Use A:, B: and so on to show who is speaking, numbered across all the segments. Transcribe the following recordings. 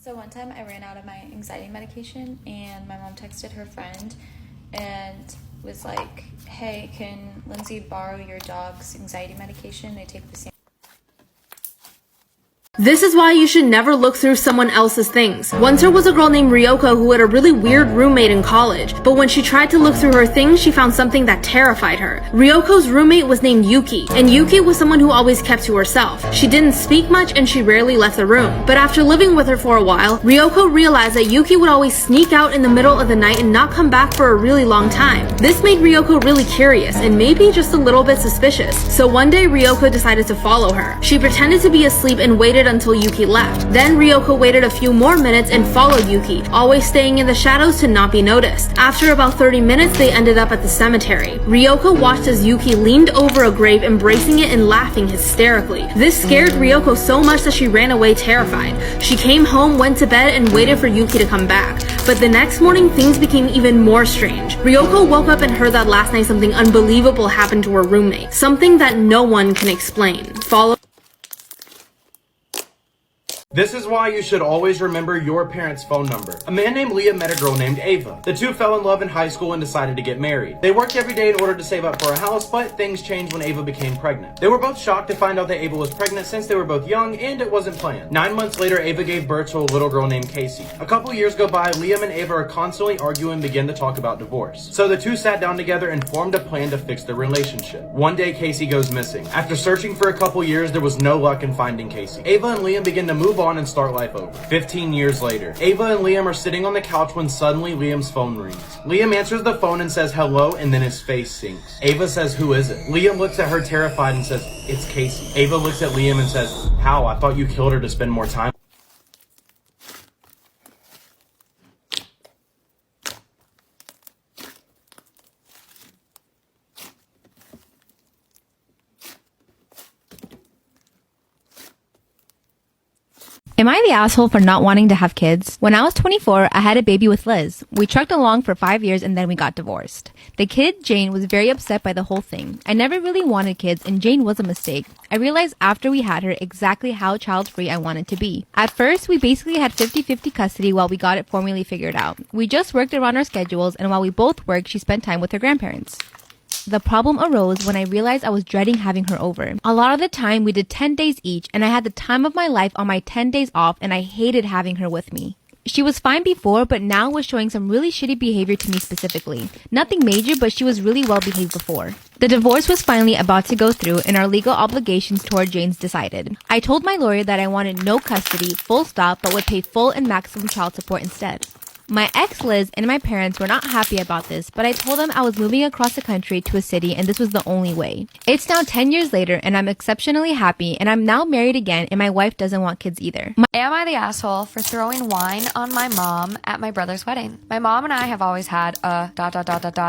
A: So one time I ran out of my anxiety medication and my mom texted her friend and was like, hey, can Lindsay borrow your dog's anxiety medication? They take the same.
B: This is why you should never look through someone else's things. Once there was a girl named Ryoko who had a really weird roommate in college, but when she tried to look through her things, she found something that terrified her. Ryoko's roommate was named Yuki, and Yuki was someone who always kept to herself. She didn't speak much and she rarely left the room. But after living with her for a while, Ryoko realized that Yuki would always sneak out in the middle of the night and not come back for a really long time. This made Ryoko really curious and maybe just a little bit suspicious. So one day Ryoko decided to follow her. She pretended to be asleep and waited until Yuki left. Then Ryoko waited a few more minutes and followed Yuki, always staying in the shadows to not be noticed. After about 30 minutes, they ended up at the cemetery. Ryoko watched as Yuki leaned over a grave, embracing it and laughing hysterically. This scared Ryoko so much that she ran away terrified. She came home, went to bed, and waited for Yuki to come back. But the next morning, things became even more strange. Ryoko woke up and heard that last night something unbelievable happened to her roommate. Something that no one can explain.
C: This is why you should always remember your parents' phone number. A man named Liam met a girl named Ava. The two fell in love in high school and decided to get married. They worked every day in order to save up for a house, but things changed when Ava became pregnant. They were both shocked to find out that Ava was pregnant since they were both young and it wasn't planned. 9 months later, Ava gave birth to a little girl named Casey. A couple years go by, Liam and Ava are constantly arguing and begin to talk about divorce. So the two sat down together and formed a plan to fix their relationship. One day, Casey goes missing. After searching for a couple years, there was no luck in finding Casey. Ava and Liam begin to move on and start life over. 15 years later, Ava and Liam are sitting on the couch when suddenly Liam's phone rings. Liam answers the phone and says hello, and then his face sinks. Ava says, who is it? Liam looks at her terrified and says, it's Casey. Ava looks at Liam and says, how? I thought you killed her to spend more time.
D: Am I the asshole for not wanting to have kids? When I was 24, I had a baby with Liz. We trucked along for 5 years and then we got divorced. The kid, Jane, was very upset by the whole thing. I never really wanted kids and Jane was a mistake. I realized after we had her exactly how child-free I wanted to be. At first, we basically had 50-50 custody while we got it formally figured out. We just worked around our schedules and while we both worked, she spent time with her grandparents. The problem arose when I realized I was dreading having her over. A lot of the time, we did 10 days each, and I had the time of my life on my 10 days off, and I hated having her with me. She was fine before, but now was showing some really shitty behavior to me specifically. Nothing major, but she was really well behaved before. The divorce was finally about to go through, and our legal obligations toward Jane's decided. I told my lawyer that I wanted no custody, full stop, but would pay full and maximum child support instead. My ex Liz and my parents were not happy about this, but I told them I was moving across the country to a city and this was the only way. It's now 10 years later and I'm exceptionally happy and I'm now married again and my wife doesn't want kids either.
E: Am I the asshole for throwing wine on my mom at my brother's wedding? My mom and I have always had a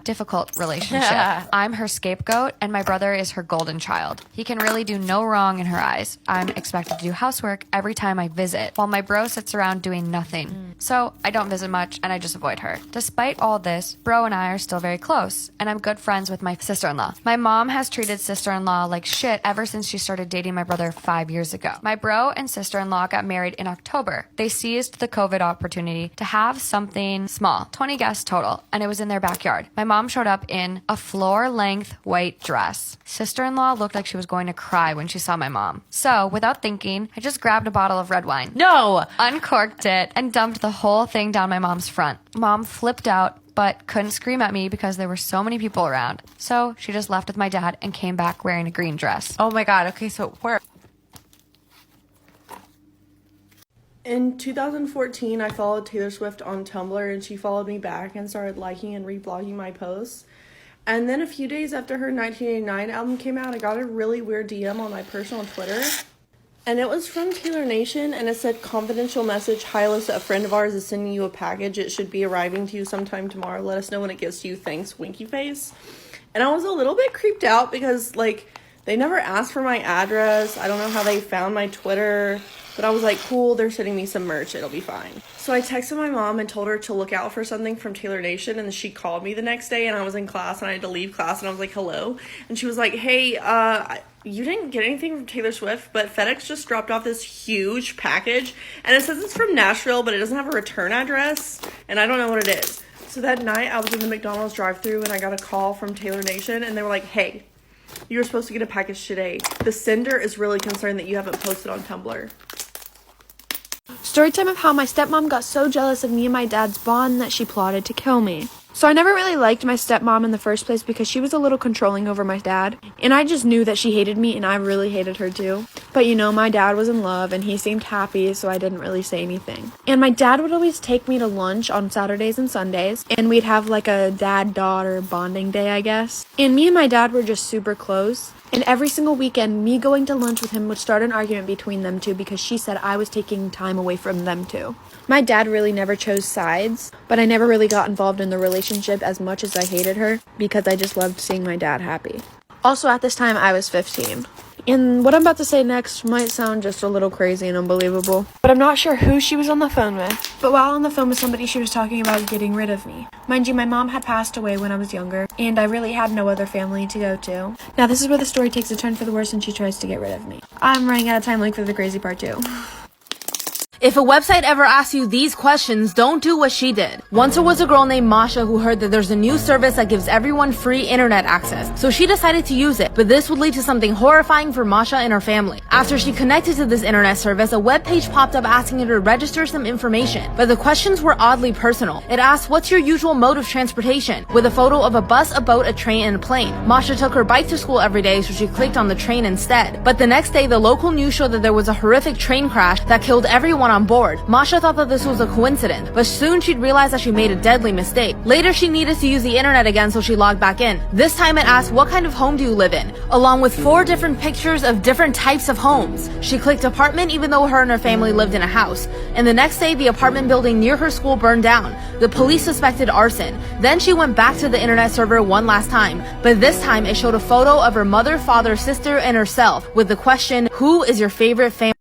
E: difficult relationship. I'm her scapegoat and my brother is her golden child. He can really do no wrong in her eyes. I'm expected to do housework every time I visit, while my bro sits around doing nothing. So I don't visit much and I just avoid her. Despite all this, bro and I are still very close, and I'm good friends with my sister-in-law. My mom has treated sister-in-law like shit ever since she started dating my brother 5 years ago. My bro and sister-in-law got married in October. They seized the COVID opportunity to have something small, 20 guests total, and it was in their backyard. My mom showed up in a floor-length white dress. Sister-in-law looked like she was going to cry when she saw my mom. So, without thinking, I just grabbed a bottle of red wine.
F: No!
E: Uncorked it and dumped the whole thing down my mom's front. Mom flipped out but couldn't scream at me because there were so many people around. So she just left with my dad and came back wearing a green dress.
F: Oh my god, okay, so where?
G: In 2014, I followed Taylor Swift on Tumblr and she followed me back and started liking and reblogging my posts. And then a few days after her 1989 album came out, I got a really weird DM on my personal Twitter. And it was from Taylor Nation, and it said, confidential message, hi Alyssa, a friend of ours is sending you a package. It should be arriving to you sometime tomorrow. Let us know when it gets to you. Thanks, winky face. And I was a little bit creeped out because, like, they never asked for my address. I don't know how they found my Twitter. But I was like, cool, they're sending me some merch, it'll be fine. So I texted my mom and told her to look out for something from Taylor Nation, and then she called me the next day, and I was in class, and I had to leave class, and I was like, hello? And she was like, hey, you didn't get anything from Taylor Swift, but FedEx just dropped off this huge package, and it says it's from Nashville, but it doesn't have a return address, and I don't know what it is. So that night, I was in the McDonald's drive-thru, and I got a call from Taylor Nation, and they were like, hey, you were supposed to get a package today. The sender is really concerned that you haven't posted on Tumblr.
B: Story time of how my stepmom got so jealous of me and my dad's bond that she plotted to kill me. So I never really liked my stepmom in the first place because she was a little controlling over my dad, and I just knew that she hated me and I really hated her too. But you know, my dad was in love and he seemed happy, so I didn't really say anything. And my dad would always take me to lunch on Saturdays and Sundays, and we'd have like a dad-daughter bonding day, I guess. And me and my dad were just super close. And every single weekend, me going to lunch with him would start an argument between them two because she said I was taking time away from them two. My dad really never chose sides, but I never really got involved in the relationship as much as I hated her because I just loved seeing my dad happy. Also, at this time, I was 15. And what I'm about to say next might sound just a little crazy and unbelievable, but I'm not sure who she was on the phone with. But while on the phone with somebody, she was talking about getting rid of me. Mind you, my mom had passed away when I was younger, and I really had no other family to go to. Now, this is where the story takes a turn for the worse and she tries to get rid of me. I'm running out of time, like, for the crazy part too.
D: If a website ever asks you these questions, don't do what she did. Once there was a girl named Masha who heard that there's a new service that gives everyone free internet access, so she decided to use it, but this would lead to something horrifying for Masha and her family. After she connected to this internet service, a web page popped up asking her to register some information, but the questions were oddly personal. It asked, what's your usual mode of transportation? With a photo of a bus, a boat, a train, and a plane. Masha took her bike to school every day, so she clicked on the train instead. But the next day, the local news showed that there was a horrific train crash that killed everyone on board. Masha thought that this was a coincidence, but soon she'd realize that she made a deadly mistake. Later, she needed to use the internet again, so she logged back in. This time it asked, what kind of home do you live in? Along with 4 different pictures of different types of homes. She clicked apartment even though her and her family lived in a house. And the next day, the apartment building near her school burned down. The police suspected arson. Then she went back to the internet server one last time, but this time it showed a photo of her mother, father, sister, and herself with the question, who is your favorite family?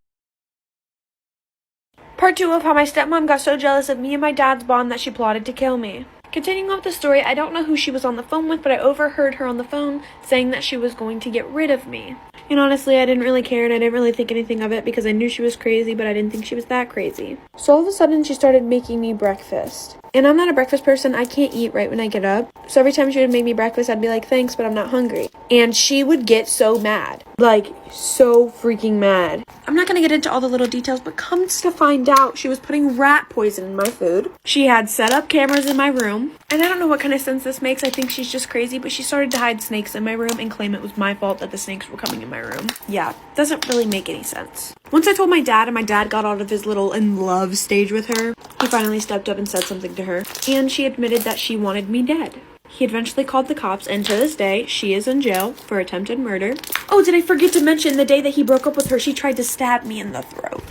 B: Part 2 of how my stepmom got so jealous of me and my dad's bond that she plotted to kill me. Continuing on with the story, I don't know who she was on the phone with, but I overheard her on the phone saying that she was going to get rid of me. And honestly, I didn't really care and I didn't really think anything of it because I knew she was crazy, but I didn't think she was that crazy. So all of a sudden, she started making me breakfast. And I'm not a breakfast person. I can't eat right when I get up. So every time she would make me breakfast, I'd be like, thanks, but I'm not hungry. And she would get so mad. Like, so freaking mad. I'm not gonna get into all the little details, but comes to find out, she was putting rat poison in my food. She had set up cameras in my room. And I don't know what kind of sense this makes. I think she's just crazy, but she started to hide snakes in my room and claim it was my fault that the snakes were coming in my room. Yeah, doesn't really make any sense. Once I told my dad and my dad got out of his little in love stage with her, he finally stepped up and said something to her, and she admitted that she wanted me dead. He eventually called the cops, and to this day, she is in jail for attempted murder. Oh, did I forget to mention the day that he broke up with her, she tried to stab me in the throat.